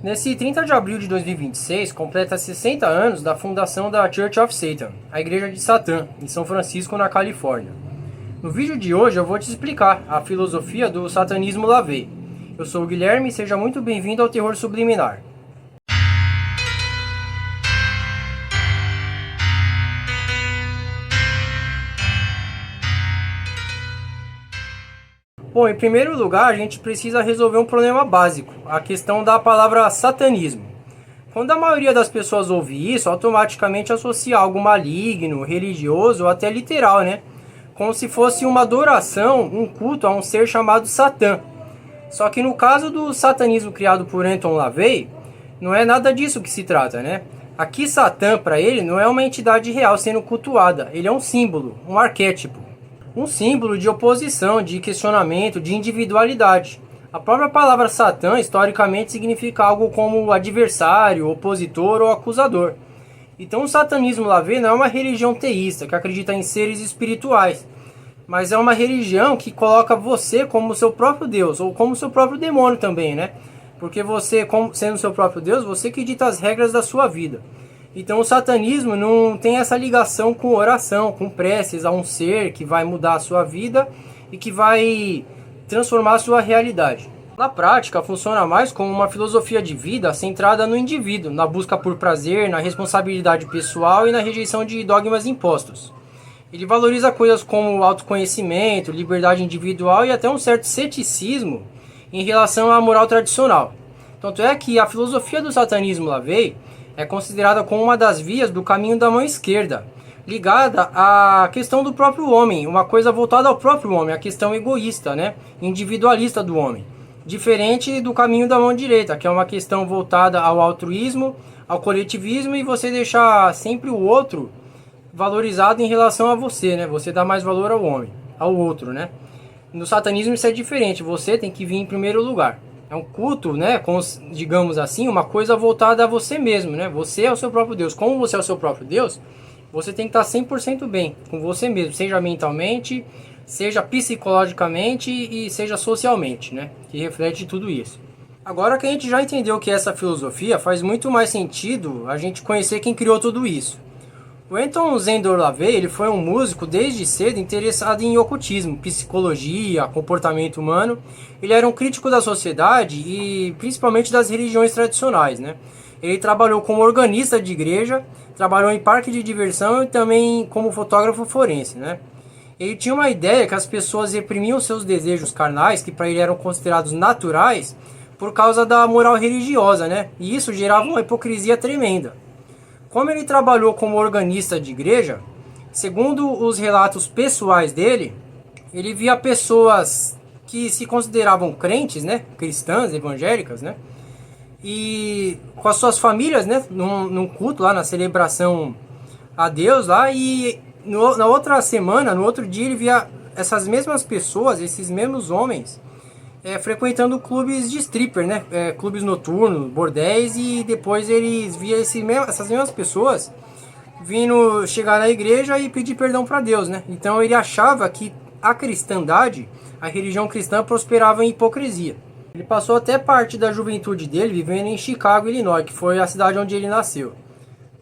Nesse 30 de abril de 2026, completa 60 anos da fundação da Church of Satan, a Igreja de Satã, em São Francisco, na Califórnia. No vídeo de hoje eu vou te explicar a filosofia do satanismo LaVey. Eu sou o Guilherme e seja muito bem-vindo ao Terror Subliminar. Bom, em primeiro lugar, a gente precisa resolver um problema básico, a questão da palavra satanismo. Quando a maioria das pessoas ouve isso, automaticamente associa algo maligno, religioso ou até literal, né? Como se fosse uma adoração, um culto a um ser chamado Satã. Só que no caso do satanismo criado por Anton LaVey, não é nada disso que se trata, né? Aqui Satã, para ele, não é uma entidade real sendo cultuada, ele é um símbolo, um arquétipo. Um símbolo de oposição, de questionamento, de individualidade. A própria palavra Satã, historicamente, significa algo como adversário, opositor ou acusador. Então o satanismo LaVey não é uma religião teísta, que acredita em seres espirituais, mas é uma religião que coloca você como seu próprio Deus, ou como seu próprio demônio também, né? Porque você, sendo seu próprio Deus, você que dita as regras da sua vida. Então o satanismo não tem essa ligação com oração, com preces a um ser que vai mudar a sua vida e que vai transformar a sua realidade. Na prática, funciona mais como uma filosofia de vida centrada no indivíduo, na busca por prazer, na responsabilidade pessoal e na rejeição de dogmas impostos. Ele valoriza coisas como autoconhecimento, liberdade individual e até um certo ceticismo em relação à moral tradicional. Tanto é que a filosofia do satanismo LaVey é considerada como uma das vias do caminho da mão esquerda, ligada à questão do próprio homem, uma coisa voltada ao próprio homem, a questão egoísta, né? Individualista do homem. Diferente do caminho da mão direita, que é uma questão voltada ao altruísmo, ao coletivismo e você deixar sempre o outro valorizado em relação a você, né? Você dá mais valor ao homem, ao outro, né? No satanismo isso é diferente, você tem que vir em primeiro lugar. É um culto, né, digamos assim, uma coisa voltada a você mesmo, né? Você é o seu próprio Deus. Como você é o seu próprio Deus, você tem que estar 100% bem com você mesmo, seja mentalmente, seja psicologicamente e seja socialmente, né? Que reflete tudo isso. Agora que a gente já entendeu que essa filosofia, faz muito mais sentido a gente conhecer quem criou tudo isso. O Anton Szandor LaVey, ele foi um músico desde cedo interessado em ocultismo, psicologia, comportamento humano. Ele era um crítico da sociedade e principalmente das religiões tradicionais, né? Ele trabalhou como organista de igreja, trabalhou em parque de diversão e também como fotógrafo forense, né? Ele tinha uma ideia que as pessoas reprimiam seus desejos carnais, que para ele eram considerados naturais, por causa da moral religiosa, né? E isso gerava uma hipocrisia tremenda. Como ele trabalhou como organista de igreja, segundo os relatos pessoais dele, ele via pessoas que se consideravam crentes, né, cristãs, evangélicas, né, e com as suas famílias, né, num culto lá, na celebração a Deus lá, e na outra semana, no outro dia, ele via essas mesmas pessoas, esses mesmos homens, frequentando clubes de stripper, né? Clubes noturnos, bordéis, e depois eles via essas mesmas pessoas vindo chegar na igreja e pedir perdão para Deus, né? Então ele achava que a cristandade, a religião cristã, prosperava em hipocrisia. Ele passou até parte da juventude dele vivendo em Chicago, Illinois, que foi a cidade onde ele nasceu.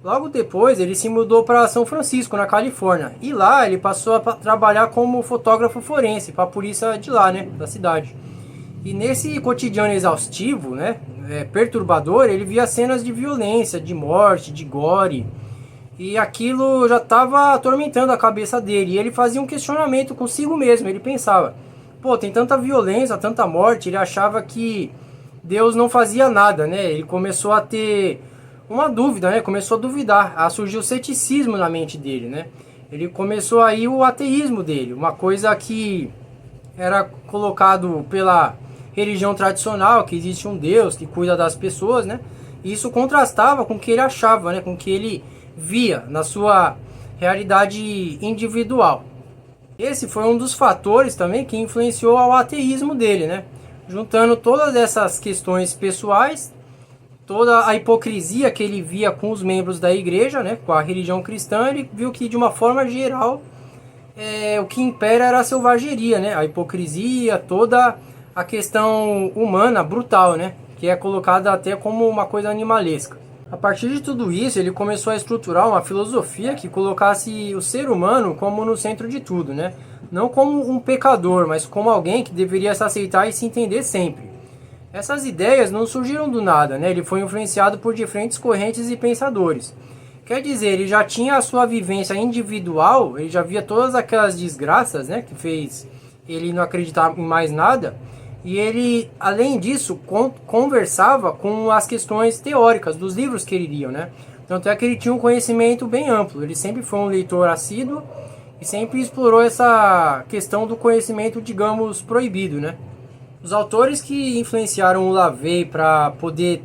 Logo depois ele se mudou para São Francisco, na Califórnia, e lá ele passou a trabalhar como fotógrafo forense para a polícia de lá, né? Da cidade. E nesse cotidiano exaustivo, né, perturbador, ele via cenas de violência, de morte, de gore. E aquilo já estava atormentando a cabeça dele. E ele fazia um questionamento consigo mesmo. Ele pensava, pô, tem tanta violência, tanta morte. Ele achava que Deus não fazia nada, né? Ele começou a ter uma dúvida, né? Começou a duvidar, a surgir o ceticismo na mente dele, né? Ele começou aí o ateísmo dele, uma coisa que era colocado pela religião tradicional, que existe um Deus que cuida das pessoas, né? E isso contrastava com o que ele achava, né? Com o que ele via na sua realidade individual. Esse foi um dos fatores também que influenciou ao ateísmo dele, né? Juntando todas essas questões pessoais, toda a hipocrisia que ele via com os membros da igreja, né? Com a religião cristã, ele viu que de uma forma geral o que impera era a selvageria, né? A hipocrisia, toda a questão humana brutal, né? que é colocada até como uma coisa animalesca. A partir de tudo isso, ele começou a estruturar uma filosofia que colocasse o ser humano como no centro de tudo, né? Não como um pecador, mas como alguém que deveria se aceitar e se entender sempre. Essas ideias não surgiram do nada, né? Ele foi influenciado por diferentes correntes e pensadores. Quer dizer, ele já tinha a sua vivência individual, ele já via todas aquelas desgraças, né, que fez ele não acreditar em mais nada, e ele, além disso, conversava com as questões teóricas dos livros que ele lia, né? Tanto é que ele tinha um conhecimento bem amplo, ele sempre foi um leitor assíduo e sempre explorou essa questão do conhecimento, digamos, proibido, né? Os autores que influenciaram o Lavey para poder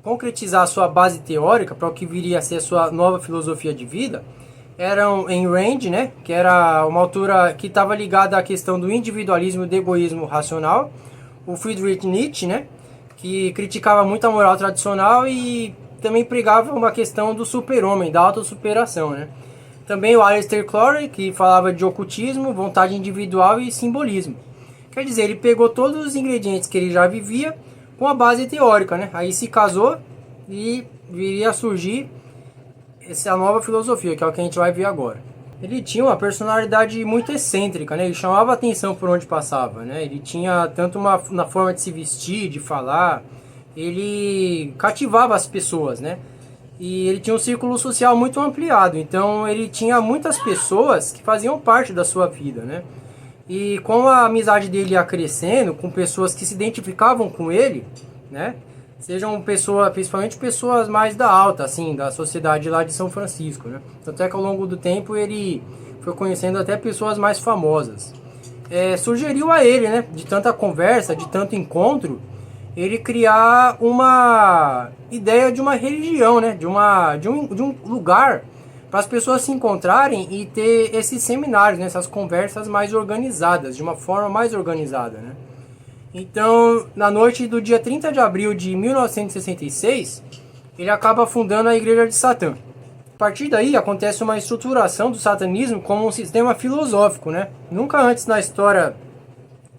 concretizar a sua base teórica para o que viria a ser a sua nova filosofia de vida eram Ayn Rand, né, que era uma autora que estava ligada à questão do individualismo e do egoísmo racional, o Friedrich Nietzsche, né, que criticava muito a moral tradicional e também pregava uma questão do super-homem, da autossuperação, né. Também o Aleister Crowley, que falava de ocultismo, vontade individual e simbolismo. Quer dizer, ele pegou todos os ingredientes que ele já vivia com a base teórica, né? Aí se casou e viria a surgir essa nova filosofia, que é o que a gente vai ver agora. Ele tinha uma personalidade muito excêntrica, né? Ele chamava atenção por onde passava, né? Ele tinha tanto na forma de se vestir, de falar, ele cativava as pessoas, né? E ele tinha um círculo social muito ampliado, então ele tinha muitas pessoas que faziam parte da sua vida, né? E com a amizade dele ia crescendo, com pessoas que se identificavam com ele, né? Sejam pessoas, principalmente pessoas mais da alta, assim, da sociedade lá de São Francisco, né? Tanto é que ao longo do tempo ele foi conhecendo até pessoas mais famosas. Sugeriu a ele, né? De tanta conversa, de tanto encontro, ele criar uma ideia de uma religião, né? De um lugar para as pessoas se encontrarem e ter esses seminários, né, essas conversas mais organizadas, de uma forma mais organizada, né? Então, na noite do dia 30 de abril de 1966, ele acaba fundando a Igreja de Satã. A partir daí, acontece uma estruturação do satanismo como um sistema filosófico, né? Nunca antes na história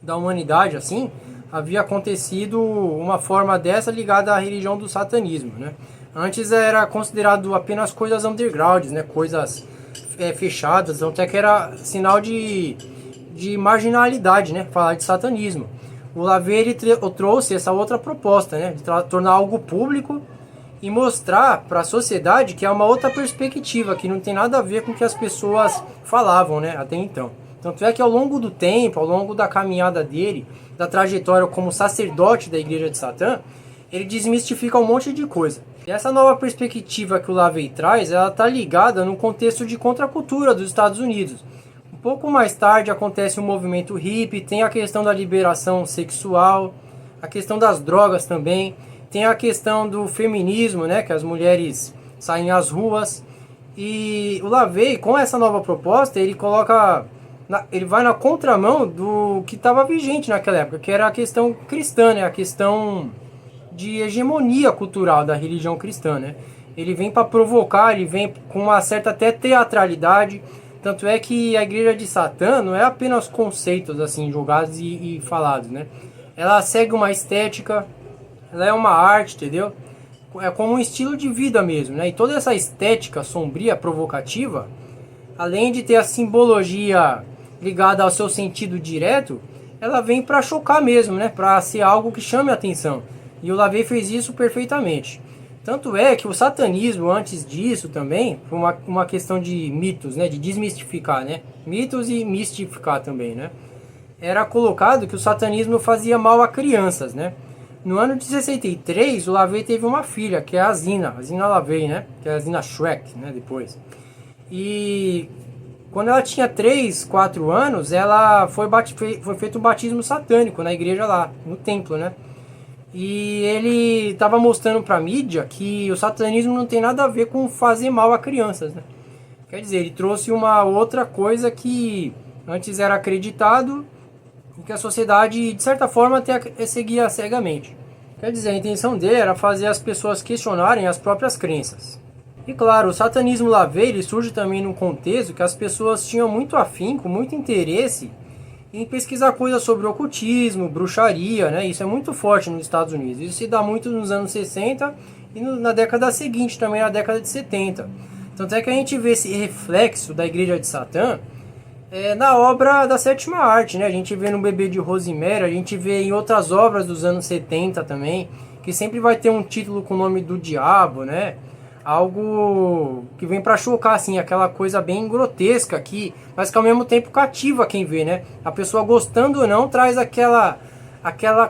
da humanidade, assim, havia acontecido uma forma dessa ligada à religião do satanismo, né? Antes era considerado apenas coisas undergrounds, né? Coisas fechadas, até que era sinal de marginalidade, né? Falar de satanismo. O Lavey ele trouxe essa outra proposta, né? De tornar algo público e mostrar para a sociedade que é uma outra perspectiva, que não tem nada a ver com o que as pessoas falavam, né? Até então. Tanto é que ao longo do tempo, ao longo da caminhada dele, da trajetória como sacerdote da Igreja de Satã, ele desmistifica um monte de coisa. E essa nova perspectiva que o Lavey traz, ela está ligada no contexto de contracultura dos Estados Unidos. Um pouco mais tarde acontece o movimento hippie, tem a questão da liberação sexual, a questão das drogas também, tem a questão do feminismo, né, que as mulheres saem às ruas. E o Lavey, com essa nova proposta, ele vai na contramão do que estava vigente naquela época, que era a questão cristã, né, a questão de hegemonia cultural da religião cristã, né? Ele vem para provocar, ele vem com uma certa até teatralidade, tanto é que a Igreja de Satã não é apenas conceitos assim jogados e falados, né? Ela segue uma estética, ela é uma arte, entendeu? É como um estilo de vida mesmo, né? E toda essa estética sombria, provocativa, além de ter a simbologia ligada ao seu sentido direto, ela vem para chocar mesmo, né? Para ser algo que chame a atenção. E o Lavey fez isso perfeitamente. Tanto é que o satanismo, antes disso também, foi uma questão de mitos, né? De desmistificar, né? Mitos e mistificar também, né? Era colocado que o satanismo fazia mal a crianças, né? No ano de 63, o Lavey teve uma filha, que é a Zina Lavey, né? Que é a Zina Shrek, né? Depois. E quando ela tinha 3, 4 anos, ela foi feito um batismo satânico na igreja lá, no templo, né? E ele estava mostrando para a mídia que o satanismo não tem nada a ver com fazer mal a crianças, né? Quer dizer, ele trouxe uma outra coisa que antes era acreditado e que a sociedade, de certa forma, até seguia cegamente. Quer dizer, a intenção dele era fazer as pessoas questionarem as próprias crenças. E claro, o satanismo Lavey ele surge também num contexto que as pessoas tinham muito afinco, muito interesse em pesquisar coisas sobre ocultismo, bruxaria, né? Isso é muito forte nos Estados Unidos. Isso se dá muito nos anos 60 e na década seguinte, também na década de 70. Tanto é que a gente vê esse reflexo da Igreja de Satã na obra da sétima arte, né? A gente vê no Bebê de Rosemary, a gente vê em outras obras dos anos 70 também, que sempre vai ter um título com o nome do diabo, né? Algo que vem pra chocar, assim, aquela coisa bem grotesca aqui, mas que ao mesmo tempo cativa quem vê, né? A pessoa gostando ou não traz aquela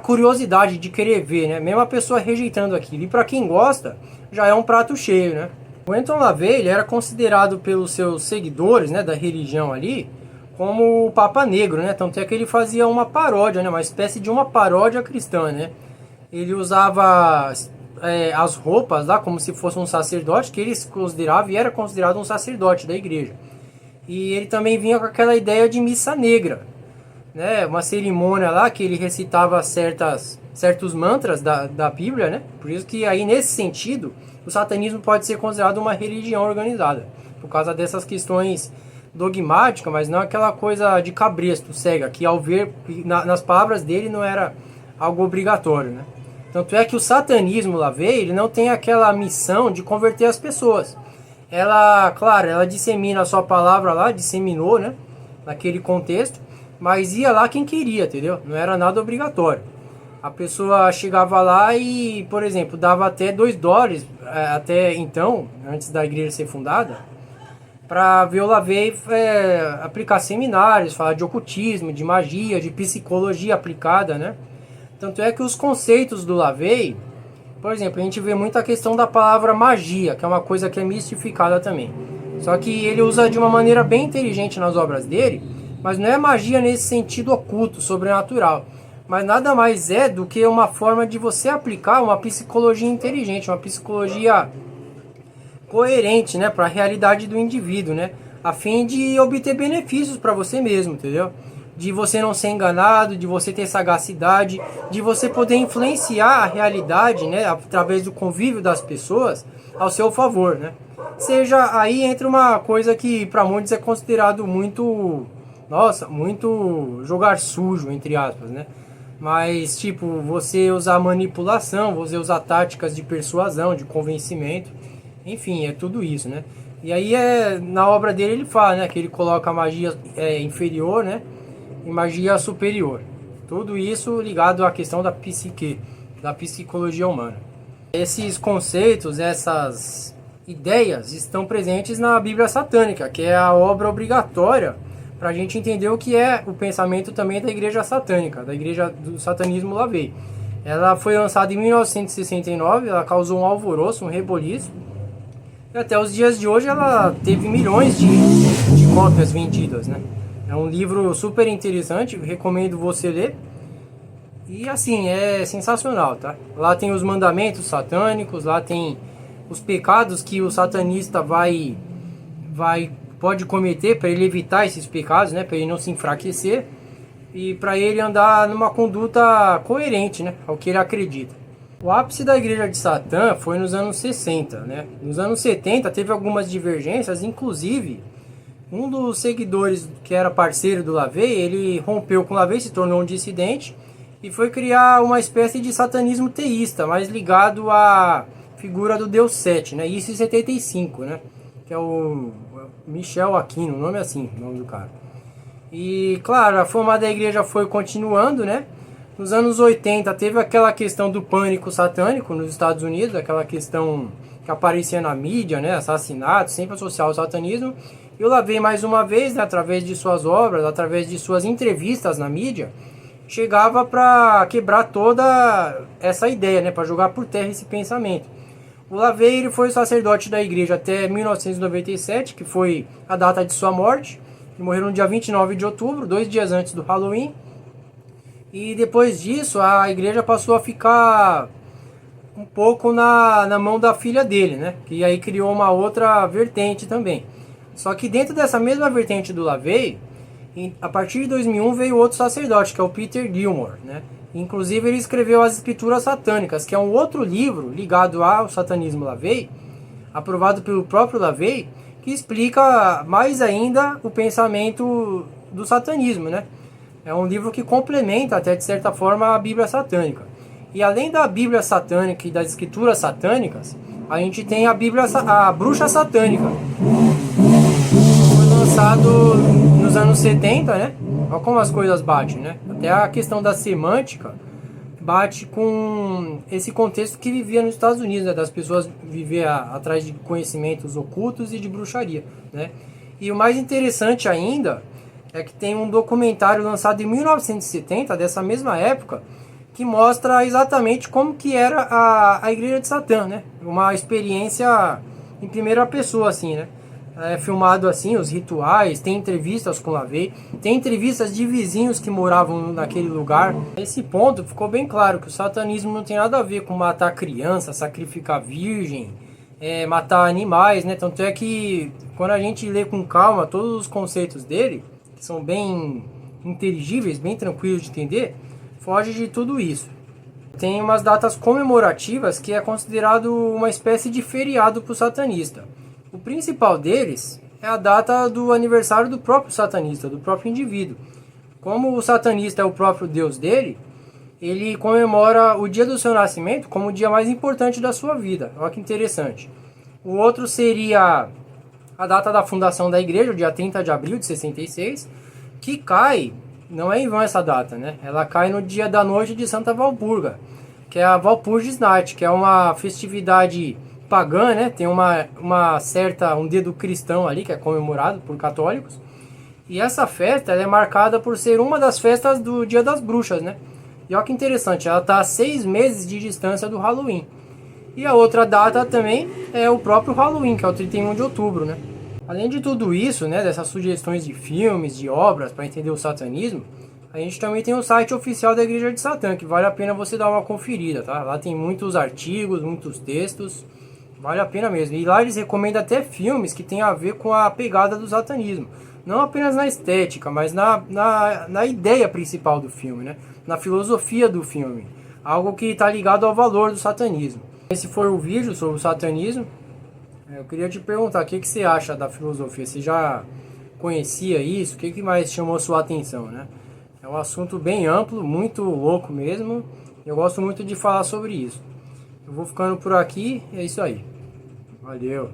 curiosidade de querer ver, né? Mesmo a pessoa rejeitando aquilo. E pra quem gosta, já é um prato cheio, né? O Anton LaVey, ele era considerado pelos seus seguidores, né, da religião ali, como o Papa Negro, né? Tanto é que ele fazia uma paródia, né? Uma espécie de uma paródia cristã, né? Ele usava as roupas lá como se fosse um sacerdote, que ele considerava e era considerado um sacerdote da igreja. E ele também vinha com aquela ideia de missa negra, né? Uma cerimônia lá que ele recitava certos mantras da Bíblia, né? Por isso que aí nesse sentido o satanismo pode ser considerado uma religião organizada, por causa dessas questões dogmáticas, mas não aquela coisa de cabresto, cega, que ao ver nas palavras dele não era algo obrigatório, né? Tanto é que o satanismo LaVey, ele não tem aquela missão de converter as pessoas. Ela, claro, ela dissemina a sua palavra lá, disseminou, né? Naquele contexto, mas ia lá quem queria, entendeu? Não era nada obrigatório. A pessoa chegava lá e, por exemplo, dava até $2, até então, antes da igreja ser fundada, para ver o LaVey aplicar seminários, falar de ocultismo, de magia, de psicologia aplicada, né? Tanto é que os conceitos do LaVey, por exemplo, a gente vê muito a questão da palavra magia, que é uma coisa que é mistificada também. Só que ele usa de uma maneira bem inteligente nas obras dele, mas não é magia nesse sentido oculto, sobrenatural. Mas nada mais é do que uma forma de você aplicar uma psicologia inteligente, uma psicologia coerente, né, para a realidade do indivíduo, né, a fim de obter benefícios para você mesmo, entendeu? De você não ser enganado, de você ter sagacidade, de você poder influenciar a realidade, né, através do convívio das pessoas ao seu favor, né? Seja aí entre uma coisa que para muitos é considerado muito, nossa, muito jogar sujo, entre aspas, né? Mas tipo, você usar manipulação, você usar táticas de persuasão, de convencimento, enfim, é tudo isso, né? E aí na obra dele ele fala, né, que ele coloca a magia inferior, né, e magia superior. Tudo isso ligado à questão da psique, da psicologia humana. Esses conceitos, essas ideias estão presentes na Bíblia Satânica, que é a obra obrigatória para a gente entender o que é o pensamento também da Igreja Satânica, da Igreja do Satanismo LaVey. Ela foi lançada em 1969, ela causou um alvoroço, um reboliço, e até os dias de hoje ela teve milhões de cópias vendidas, né? É um livro super interessante, recomendo você ler. E assim, é sensacional, tá? Lá tem os mandamentos satânicos, lá tem os pecados que o satanista pode cometer para ele evitar esses pecados, né? Para ele não se enfraquecer e para ele andar numa conduta coerente, né? Ao que ele acredita. O ápice da Igreja de Satã foi nos anos 60, né? Nos anos 70 teve algumas divergências, inclusive um dos seguidores que era parceiro do LaVey, ele rompeu com o LaVey, se tornou um dissidente e foi criar uma espécie de satanismo teísta, mais ligado à figura do Deus Sete, né? Isso em 75, né? Que é o Michel Aquino, o nome é assim, o nome do cara. E claro, a fama da igreja foi continuando, né? Nos anos 80 teve aquela questão do pânico satânico nos Estados Unidos, aquela questão que aparecia na mídia, né? Assassinatos, sempre associado ao satanismo. E o LaVey, mais uma vez, né, através de suas obras, através de suas entrevistas na mídia, chegava para quebrar toda essa ideia, né, para jogar por terra esse pensamento. O LaVey, ele foi sacerdote da igreja até 1997, que foi a data de sua morte. Ele morreu no dia 29 de outubro, 2 dias antes do Halloween. E depois disso, a igreja passou a ficar um pouco na mão da filha dele, né, que aí criou uma outra vertente também. Só que dentro dessa mesma vertente do LaVey, a partir de 2001 veio outro sacerdote, que é o Peter Gilmore, né? Inclusive ele escreveu as Escrituras Satânicas, que é um outro livro ligado ao satanismo LaVey, aprovado pelo próprio LaVey, que explica mais ainda o pensamento do satanismo, né? É um livro que complementa até de certa forma a Bíblia satânica. E além da Bíblia satânica e das escrituras satânicas, a gente tem a Bruxa Satânica. Foi lançado nos anos 70, né? Olha como as coisas batem, né? Até a questão da semântica bate com esse contexto que vivia nos Estados Unidos, né? Das pessoas viver atrás de conhecimentos ocultos e de bruxaria, né? E o mais interessante ainda é que tem um documentário lançado em 1970, dessa mesma época, que mostra exatamente como que era a Igreja de Satã, né? Uma experiência em primeira pessoa, assim, né? É filmado assim, os rituais, tem entrevistas com LaVey, tem entrevistas de vizinhos que moravam naquele lugar. Nesse ponto ficou bem claro que o satanismo não tem nada a ver com matar criança, sacrificar virgem, matar animais, né? Tanto é que quando a gente lê com calma todos os conceitos dele, que são bem inteligíveis, bem tranquilos de entender, foge de tudo isso. Tem umas datas comemorativas que é considerado uma espécie de feriado para o satanista. O principal deles é a data do aniversário do próprio satanista, do próprio indivíduo. Como o satanista é o próprio Deus dele, ele comemora o dia do seu nascimento como o dia mais importante da sua vida. Olha que interessante. O outro seria a data da fundação da igreja, o dia 30 de abril de 66, que cai, não é em vão essa data, né? Ela cai no dia da noite de Santa Walpurga, que é a Walpurgisnacht, que é uma festividade pagã, né? Tem um dedo cristão ali, que é comemorado por católicos. E essa festa ela é marcada por ser uma das festas do Dia das Bruxas, né? E olha que interessante, ela está a 6 meses de distância do Halloween. E a outra data também é o próprio Halloween, que é o 31 de outubro, né? Além de tudo isso, né, dessas sugestões de filmes, de obras para entender o satanismo, a gente também tem o site oficial da Igreja de Satã, que vale a pena você dar uma conferida, tá? Lá tem muitos artigos, muitos textos, vale a pena mesmo. E lá eles recomendam até filmes que tem a ver com a pegada do satanismo. Não apenas na estética, mas na ideia principal do filme, né? Na filosofia do filme. Algo que está ligado ao valor do satanismo. Esse foi o vídeo sobre o satanismo. Eu queria te perguntar, o que você acha da filosofia? Você já conhecia isso? O que mais chamou sua atenção, né? É um assunto bem amplo, muito louco mesmo. Eu gosto muito de falar sobre isso. Eu vou ficando por aqui e é isso aí. Valeu!